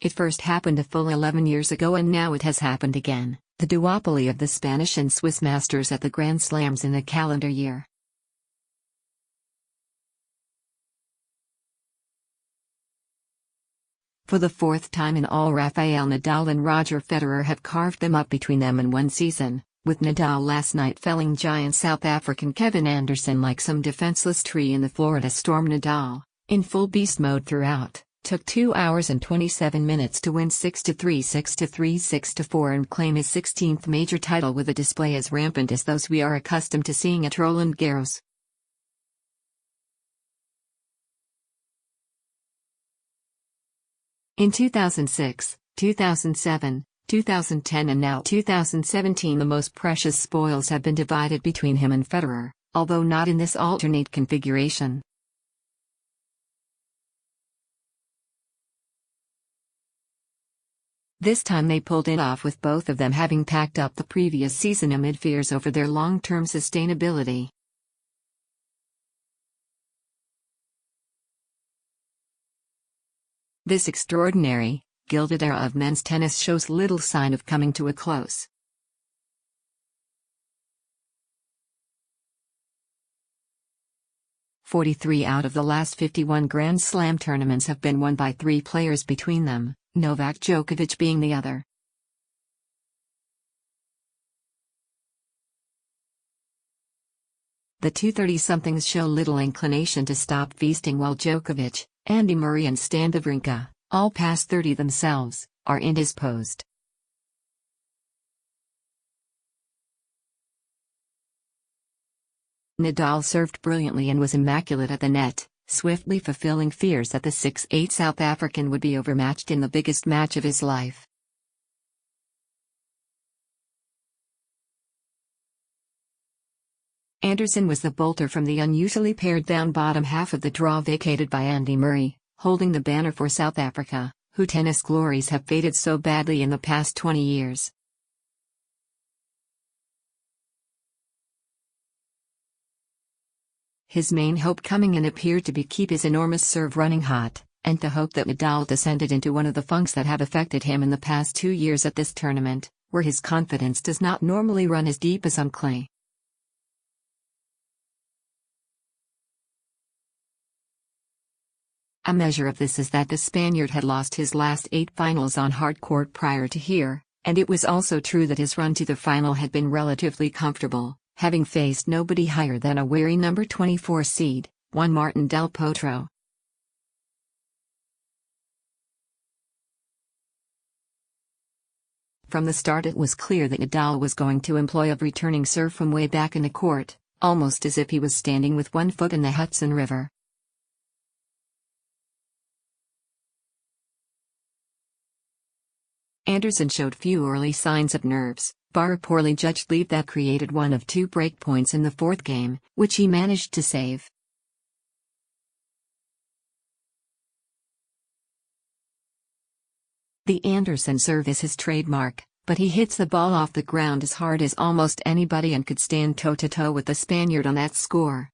It first happened a full 11 years ago and now it has happened again, the duopoly of the Spanish and Swiss Masters at the Grand Slams in a calendar year. For the fourth time in all, Rafael Nadal and Roger Federer have carved them up between them in one season, with Nadal last night felling giant South African Kevin Anderson like some defenseless tree in the Florida stormNadal, in full beast mode throughout. Took 2 hours and 27 minutes to win 6-3, 6-3, 6-4 and claim his 16th major title with a display as rampant as those we are accustomed to seeing at Roland Garros. In 2006, 2007, 2010 and now 2017 the most precious spoils have been divided between him and Federer, although not in this alternate configuration. This time they pulled it off with both of them having packed up the previous season amid fears over their long-term sustainability. This extraordinary, gilded era of men's tennis shows little sign of coming to a close. "43 out of the last 51 Grand Slam tournaments have been won by 3 players between them, Novak Djokovic being the other. The two 30-somethings show little inclination to stop feasting while Djokovic, Murray and Stan Wawrinka, all past 30 themselves, are indisposed. Nadal served brilliantly and was immaculate at the net, swiftly fulfilling fears that the 6'8" South African would be overmatched in the biggest match of his life. Anderson was the bolter from the unusually pared-down bottom half of the draw vacated by Andy Murray, holding the banner for South Africa, whose tennis glories have faded so badly in the past 20 years. His main hope coming in appeared to be keep his enormous serve running hot, and to hope that Nadal descended into one of the funks that have affected him in the past 2 years at this tournament, where his confidence does not normally run as deep as on clay. A measure of this is that the Spaniard had lost his last 8 finals on hard court prior to here, and it was also true that his run to the final had been relatively comfortable, having faced nobody higher than a wary number 24 seed, Juan Martin Del Potro. From the start it was clear that Nadal was going to employ a returning serve from way back in the court, almost as if he was standing with one foot in the Hudson River. Anderson showed few early signs of nerves, bar a poorly judged lead that created one of 2 break points in the 4th game, which he managed to save. The Anderson serve is his trademark, but he hits the ball off the ground as hard as almost anybody and could stand toe-to-toe with the Spaniard on that score.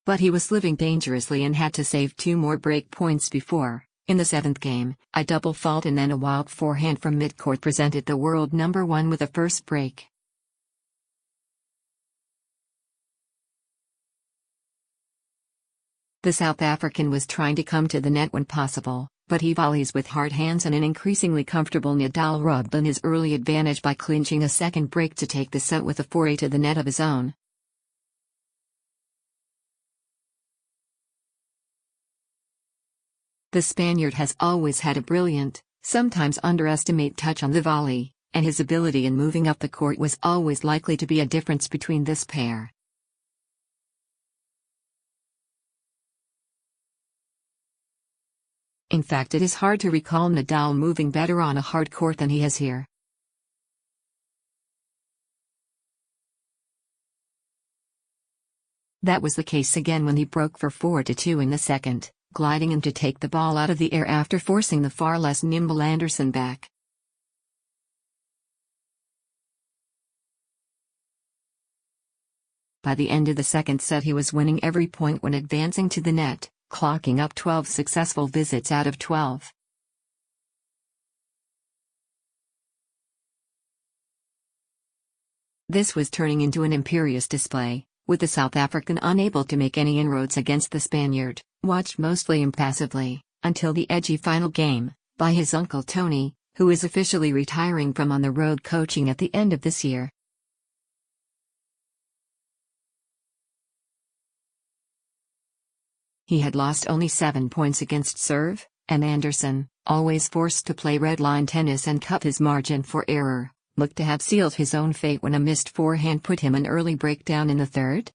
But he was living dangerously and had to save 2 more break points before, in the 7th game, a double fault and then a wild forehand from midcourt presented the world number 1 with a first break. The South African was trying to come to the net when possible, but he volleys with hard hands and an increasingly comfortable Nadal rubbed in his early advantage by clinching a second break to take the set with a foray to the net of his own. The Spaniard has always had a brilliant, sometimes underestimated touch on the volley, and his ability in moving up the court was always likely to be a difference between this pair. In fact, it is hard to recall Nadal moving better on a hard court than he has here. That was the case again when he broke for 4-2 in the 2nd. Gliding in to take the ball out of the air after forcing the far less nimble Anderson back. By the end of the second set he was winning every point when advancing to the net, clocking up 12 successful visits out of 12. This was turning into an imperious display, with the South African unable to make any inroads against the Spaniard, watched mostly impassively, until the edgy final game, by his uncle Tony, who is officially retiring from on-the-road coaching at the end of this year. He had lost only 7 points against serve, and Anderson, always forced to play red line tennis and cut his margin for error, looked to have sealed his own fate when a missed forehand put him an early breakdown in the third.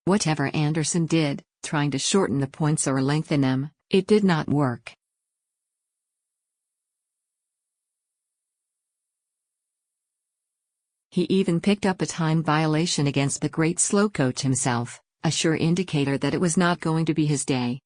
Whatever Anderson did, trying to shorten the points or lengthen them, it did not work. He even picked up a time violation against the great slow coach himself, a sure indicator that it was not going to be his day.